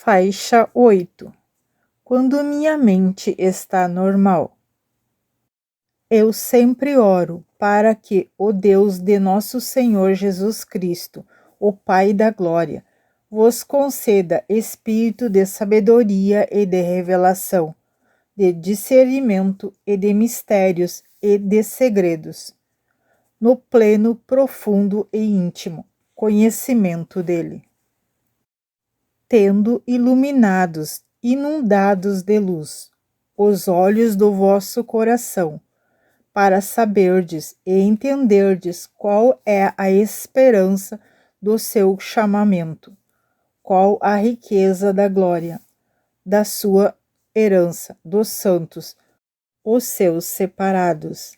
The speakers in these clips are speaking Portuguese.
Faixa 8. Quando minha mente está normal. Eu sempre oro para que o Deus de nosso Senhor Jesus Cristo, o Pai da Glória, vos conceda espírito de sabedoria e de revelação, de discernimento e de mistérios e de segredos, no pleno, profundo e íntimo conhecimento dele. Tendo iluminados, inundados de luz, os olhos do vosso coração, para saberdes e entenderdes qual é a esperança do seu chamamento, qual a riqueza da glória, da sua herança, dos santos, os seus separados.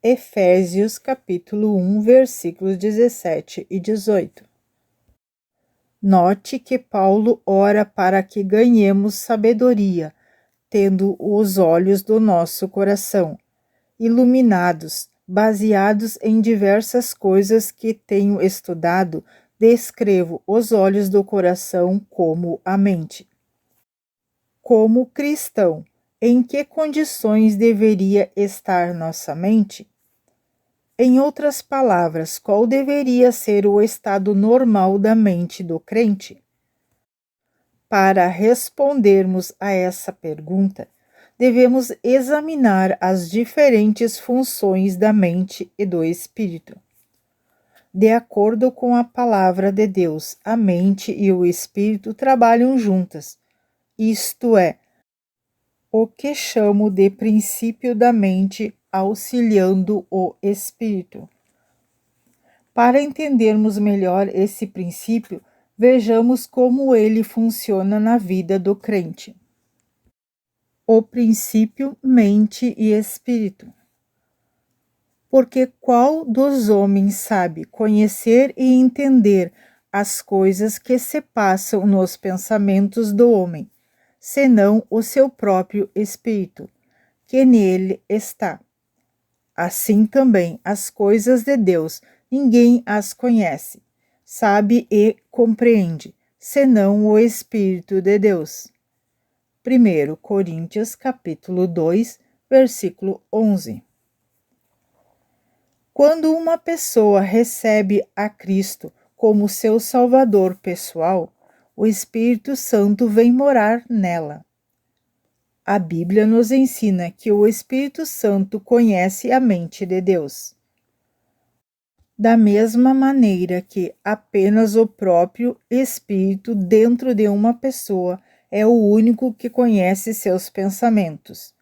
Efésios capítulo 1, versículos 17 e 18. Note que Paulo ora para que ganhemos sabedoria, tendo os olhos do nosso coração iluminados, baseados em diversas coisas que tenho estudado, descrevo os olhos do coração como a mente. Como cristão, em que condições deveria estar nossa mente? Em outras palavras, qual deveria ser o estado normal da mente do crente? Para respondermos a essa pergunta, devemos examinar as diferentes funções da mente e do espírito. De acordo com a palavra de Deus, a mente e o espírito trabalham juntas, isto é, o que chamo de princípio da mente auxiliando o espírito. Para entendermos melhor esse princípio, vejamos como ele funciona na vida do crente. O princípio mente e espírito. Porque qual dos homens sabe conhecer e entender as coisas que se passam nos pensamentos do homem, senão o seu próprio espírito, que nele está? Assim também as coisas de Deus, ninguém as conhece, sabe e compreende, senão o Espírito de Deus. 1 Coríntios capítulo 2, versículo 11. Quando uma pessoa recebe a Cristo como seu Salvador pessoal, o Espírito Santo vem morar nela. A Bíblia nos ensina que o Espírito Santo conhece a mente de Deus. Da mesma maneira que apenas o próprio Espírito dentro de uma pessoa é o único que conhece seus pensamentos.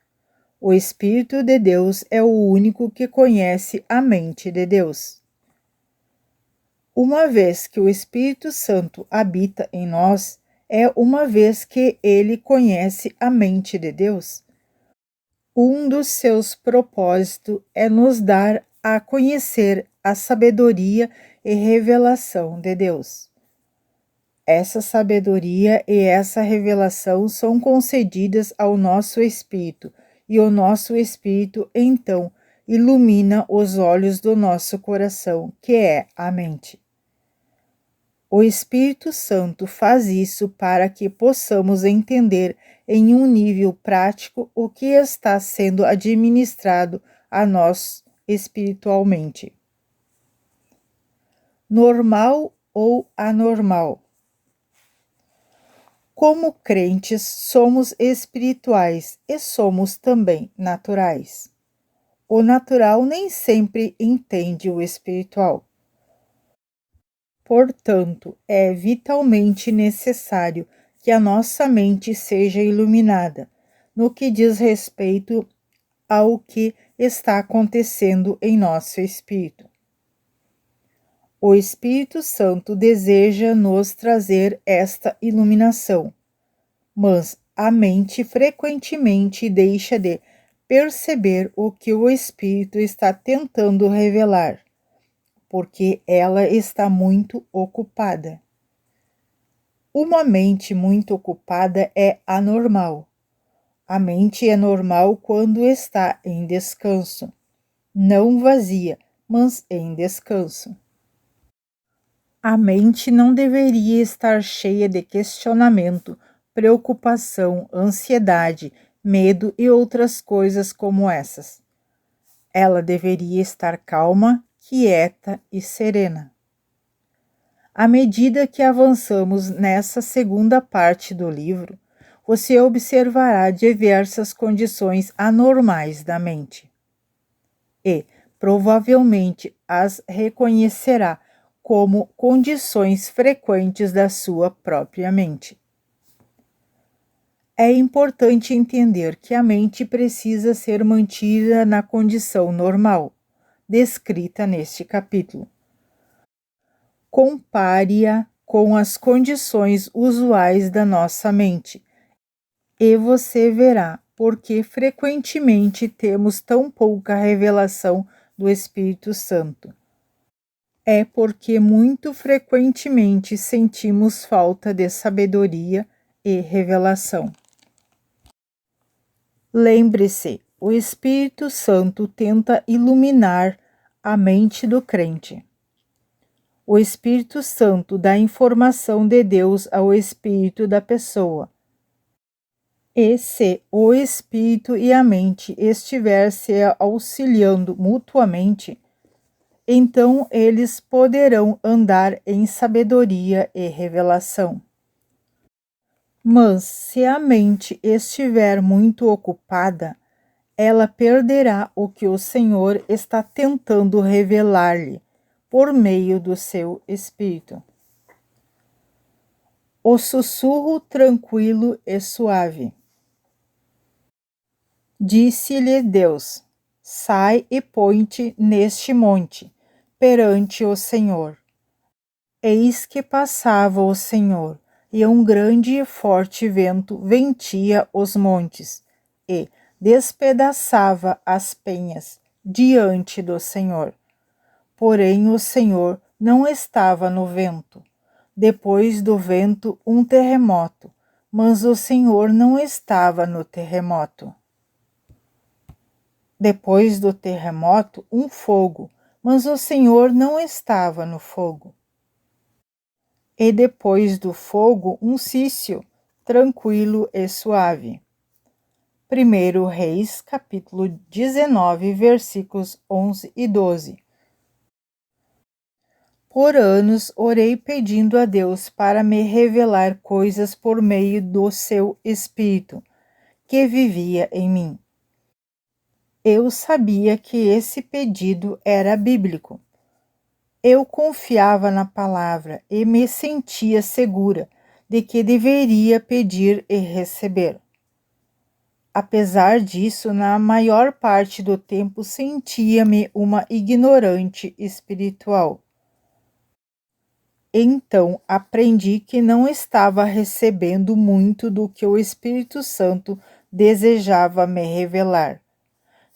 O Espírito de Deus é o único que conhece a mente de Deus. Uma vez que o Espírito Santo habita em nós, é uma vez que ele conhece a mente de Deus. Um dos seus propósitos é nos dar a conhecer a sabedoria e revelação de Deus. Essa sabedoria e essa revelação são concedidas ao nosso espírito, e o nosso espírito, então, ilumina os olhos do nosso coração, que é a mente. O Espírito Santo faz isso para que possamos entender em um nível prático o que está sendo administrado a nós espiritualmente. Normal ou anormal? Como crentes, somos espirituais e somos também naturais. O natural nem sempre entende o espiritual. Portanto, é vitalmente necessário que a nossa mente seja iluminada no que diz respeito ao que está acontecendo em nosso espírito. O Espírito Santo deseja nos trazer esta iluminação, mas a mente frequentemente deixa de perceber o que o Espírito está tentando revelar, porque ela está muito ocupada. Uma mente muito ocupada é anormal. A mente é normal quando está em descanso, não vazia, mas em descanso. A mente não deveria estar cheia de questionamento, preocupação, ansiedade, medo e outras coisas como essas. Ela deveria estar calma, quieta e serena. À medida que avançamos nessa segunda parte do livro, você observará diversas condições anormais da mente e, provavelmente, as reconhecerá como condições frequentes da sua própria mente. É importante entender que a mente precisa ser mantida na condição normal, descrita neste capítulo. Compare-a com as condições usuais da nossa mente, e você verá por que frequentemente temos tão pouca revelação do Espírito Santo. É porque muito frequentemente sentimos falta de sabedoria e revelação. Lembre-se, o Espírito Santo tenta iluminar a mente do crente. O Espírito Santo dá informação de Deus ao espírito da pessoa. E se o espírito e a mente estiver se auxiliando mutuamente, então eles poderão andar em sabedoria e revelação. Mas se a mente estiver muito ocupada, ela perderá o que o Senhor está tentando revelar-lhe por meio do seu espírito. O sussurro tranquilo e suave. Disse-lhe Deus: sai e põe-te neste monte, perante o Senhor. Eis que passava o Senhor, e um grande e forte vento ventia os montes, e despedaçava as penhas diante do Senhor. Porém o Senhor não estava no vento. Depois do vento, um terremoto, mas o Senhor não estava no terremoto. Depois do terremoto, um fogo, mas o Senhor não estava no fogo. E depois do fogo, um cício, tranquilo e suave. 1 Reis, capítulo 19, versículos 11 e 12. Por anos orei pedindo a Deus para me revelar coisas por meio do seu Espírito, que vivia em mim. Eu sabia que esse pedido era bíblico. Eu confiava na palavra e me sentia segura de que deveria pedir e receber. Apesar disso, na maior parte do tempo sentia-me uma ignorante espiritual. Então aprendi que não estava recebendo muito do que o Espírito Santo desejava me revelar,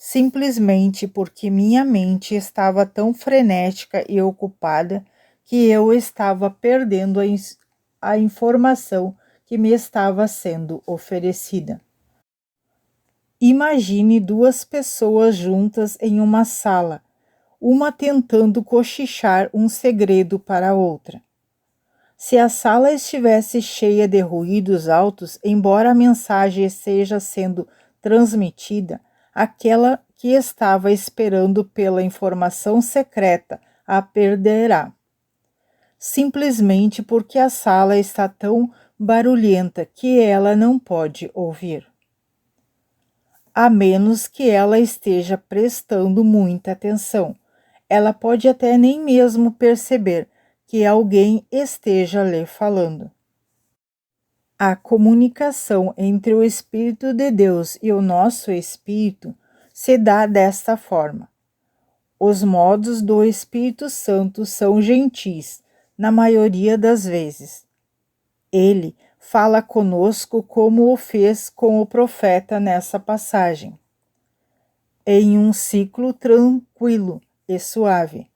simplesmente porque minha mente estava tão frenética e ocupada que eu estava perdendo a informação que me estava sendo oferecida. Imagine duas pessoas juntas em uma sala, uma tentando cochichar um segredo para a outra. Se a sala estivesse cheia de ruídos altos, embora a mensagem esteja sendo transmitida, aquela que estava esperando pela informação secreta a perderá, simplesmente porque a sala está tão barulhenta que ela não pode ouvir. A menos que ela esteja prestando muita atenção, ela pode até nem mesmo perceber que alguém esteja lhe falando. A comunicação entre o Espírito de Deus e o nosso espírito se dá desta forma. Os modos do Espírito Santo são gentis, na maioria das vezes. Ele fala conosco como o fez com o profeta nessa passagem, em um ciclo tranquilo e suave.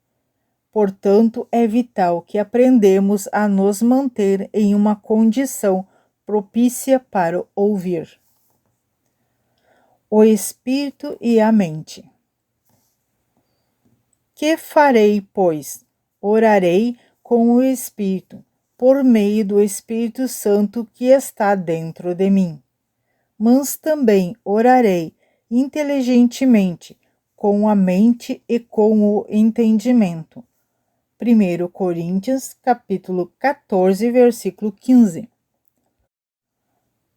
Portanto, é vital que aprendemos a nos manter em uma condição propícia para ouvir. O espírito e a mente. Que farei, pois? Orarei com o Espírito, por meio do Espírito Santo que está dentro de mim. Mas também orarei inteligentemente, com a mente e com o entendimento. 1 Coríntios, capítulo 14, versículo 15.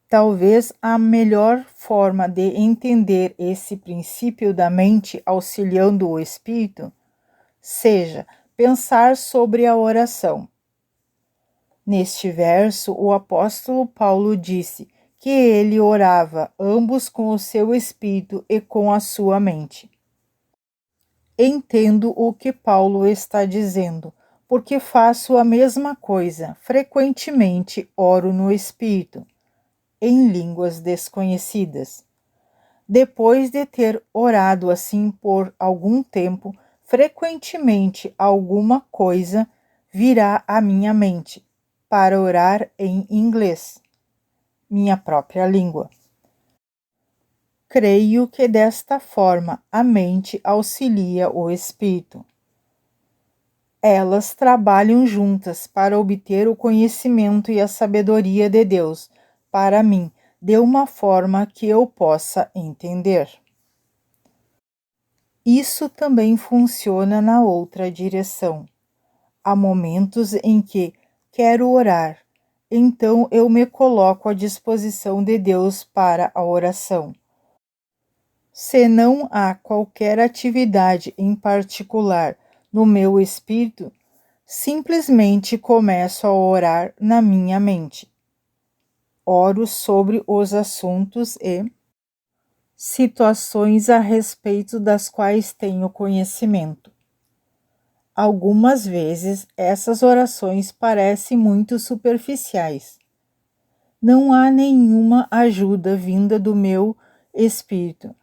Talvez a melhor forma de entender esse princípio da mente auxiliando o espírito seja pensar sobre a oração. Neste verso, o apóstolo Paulo disse que ele orava ambos com o seu espírito e com a sua mente. Entendo o que Paulo está dizendo, porque faço a mesma coisa. Frequentemente oro no espírito, em línguas desconhecidas. Depois de ter orado assim por algum tempo, frequentemente alguma coisa virá à minha mente para orar em inglês, minha própria língua. Creio que desta forma a mente auxilia o espírito. Elas trabalham juntas para obter o conhecimento e a sabedoria de Deus para mim, de uma forma que eu possa entender. Isso também funciona na outra direção. Há momentos em que quero orar, então eu me coloco à disposição de Deus para a oração. Se não há qualquer atividade em particular no meu espírito, simplesmente começo a orar na minha mente. Oro sobre os assuntos e situações a respeito das quais tenho conhecimento. Algumas vezes essas orações parecem muito superficiais. Não há nenhuma ajuda vinda do meu espírito.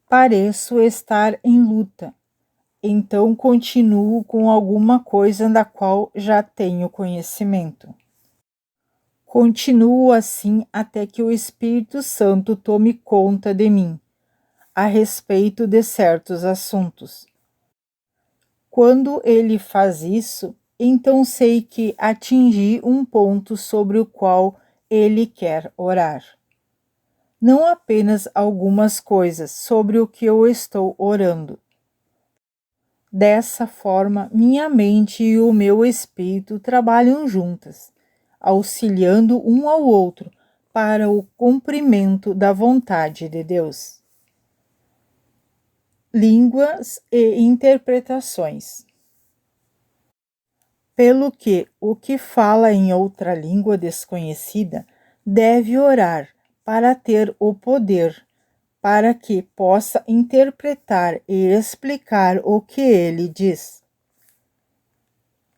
Pareço estar em luta, então continuo com alguma coisa da qual já tenho conhecimento. Continuo assim até que o Espírito Santo tome conta de mim, a respeito de certos assuntos. Quando ele faz isso, então sei que atingi um ponto sobre o qual ele quer orar. Não apenas algumas coisas sobre o que eu estou orando. Dessa forma, minha mente e o meu espírito trabalham juntas, auxiliando um ao outro para o cumprimento da vontade de Deus. Línguas e interpretações. Pelo que o que fala em outra língua desconhecida deve orar para ter o poder, para que possa interpretar e explicar o que ele diz.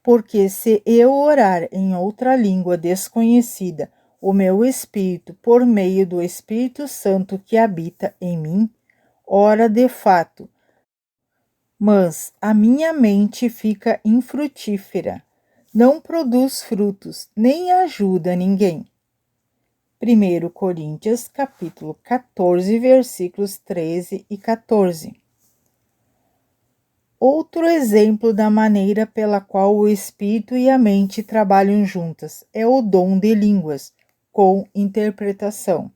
Porque se eu orar em outra língua desconhecida, o meu espírito, por meio do Espírito Santo que habita em mim, ora de fato, mas a minha mente fica infrutífera, não produz frutos, nem ajuda ninguém. 1 Coríntios, capítulo 14, versículos 13 e 14. Outro exemplo da maneira pela qual o espírito e a mente trabalham juntas é o dom de línguas, com interpretação.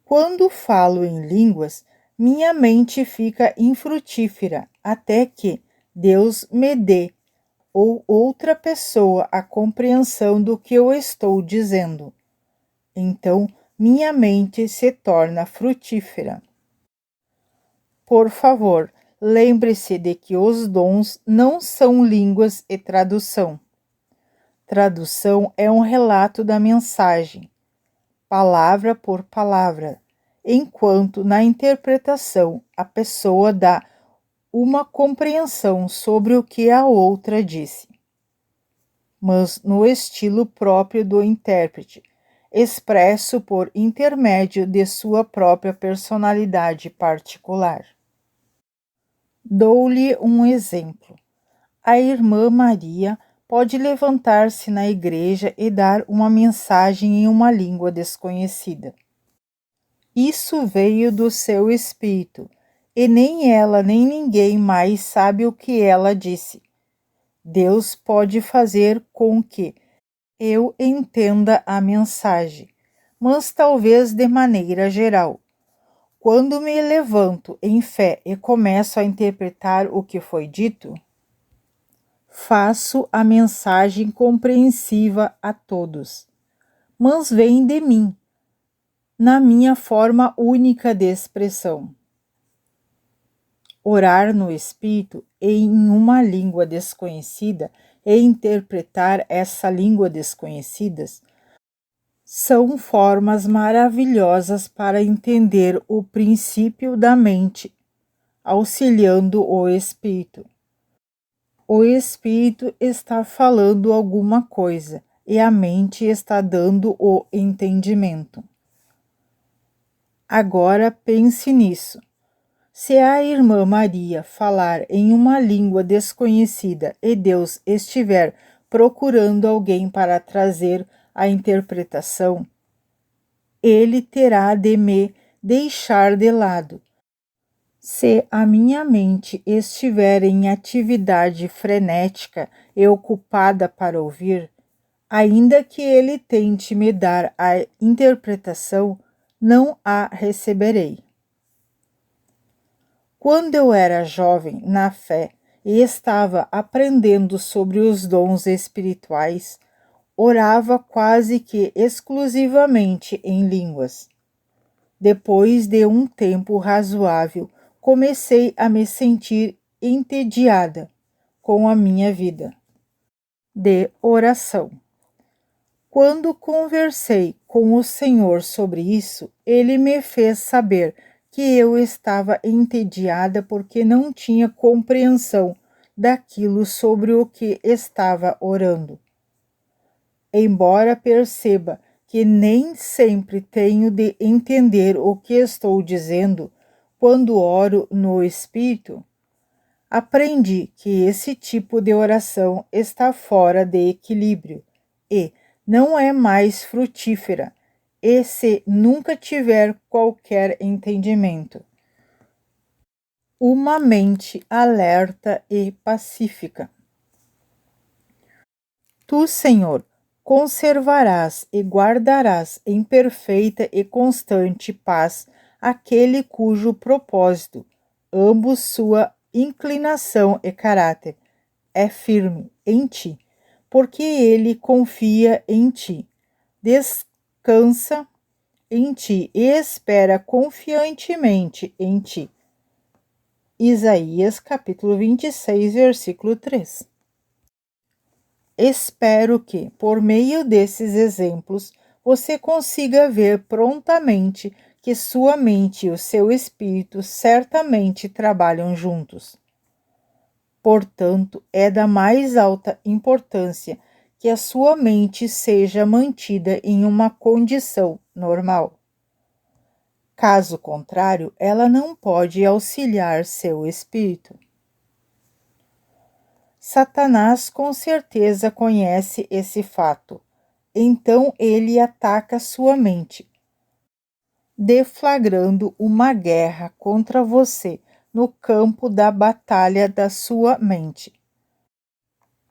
Quando falo em línguas, minha mente fica infrutífera até que Deus me dê ou outra pessoa a compreensão do que eu estou dizendo. Então, minha mente se torna frutífera. Por favor, lembre-se de que os dons não são línguas e tradução. Tradução é um relato da mensagem, palavra por palavra, enquanto na interpretação a pessoa dá uma compreensão sobre o que a outra disse, mas no estilo próprio do intérprete, expresso por intermédio de sua própria personalidade particular. Dou-lhe um exemplo. A irmã Maria pode levantar-se na igreja e dar uma mensagem em uma língua desconhecida. Isso veio do seu espírito, e nem ela nem ninguém mais sabe o que ela disse. Deus pode fazer com que eu entenda a mensagem, mas talvez de maneira geral. Quando me levanto em fé e começo a interpretar o que foi dito, faço a mensagem compreensiva a todos, mas vem de mim, na minha forma única de expressão. Orar no Espírito em uma língua desconhecida e interpretar essa língua desconhecida são formas maravilhosas para entender o princípio da mente, auxiliando o Espírito. O Espírito está falando alguma coisa e a mente está dando o entendimento. Agora pense nisso. Se a irmã Maria falar em uma língua desconhecida e Deus estiver procurando alguém para trazer a interpretação, ele terá de me deixar de lado. Se a minha mente estiver em atividade frenética e ocupada para ouvir, ainda que ele tente me dar a interpretação, não a receberei. Quando eu era jovem na fé e estava aprendendo sobre os dons espirituais, orava quase que exclusivamente em línguas. Depois de um tempo razoável, comecei a me sentir entediada com a minha vida de oração. Quando conversei com o Senhor sobre isso, ele me fez saber que eu estava entediada porque não tinha compreensão daquilo sobre o que estava orando. Embora perceba que nem sempre tenho de entender o que estou dizendo quando oro no Espírito, aprendi que esse tipo de oração está fora de equilíbrio e não é mais frutífera, e se nunca tiver qualquer entendimento. Uma mente alerta e pacífica. Tu, Senhor, conservarás e guardarás em perfeita e constante paz aquele cujo propósito, ambos sua inclinação e caráter, é firme em ti, porque ele confia em ti. Descansa em ti e espera confiantemente em ti. Isaías capítulo 26, versículo 3. Espero que, por meio desses exemplos, você consiga ver prontamente que sua mente e o seu espírito certamente trabalham juntos. Portanto, é da mais alta importância que a sua mente seja mantida em uma condição normal. Caso contrário, ela não pode auxiliar seu espírito. Satanás com certeza conhece esse fato, então ele ataca sua mente, deflagrando uma guerra contra você no campo da batalha da sua mente.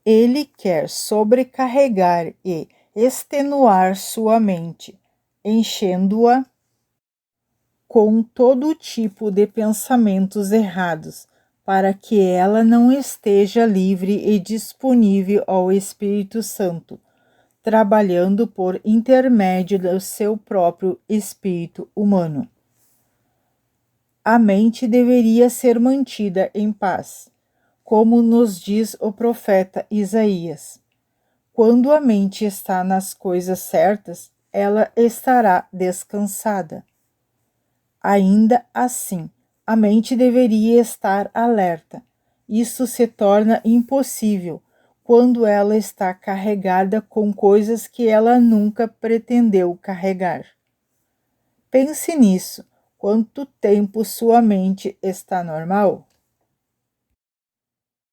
Ele quer sobrecarregar e extenuar sua mente, enchendo-a com todo tipo de pensamentos errados, para que ela não esteja livre e disponível ao Espírito Santo, trabalhando por intermédio do seu próprio espírito humano. A mente deveria ser mantida em paz, como nos diz o profeta Isaías. Quando a mente está nas coisas certas, ela estará descansada. Ainda assim, a mente deveria estar alerta. Isso se torna impossível quando ela está carregada com coisas que ela nunca pretendeu carregar. Pense nisso. Quanto tempo sua mente está normal?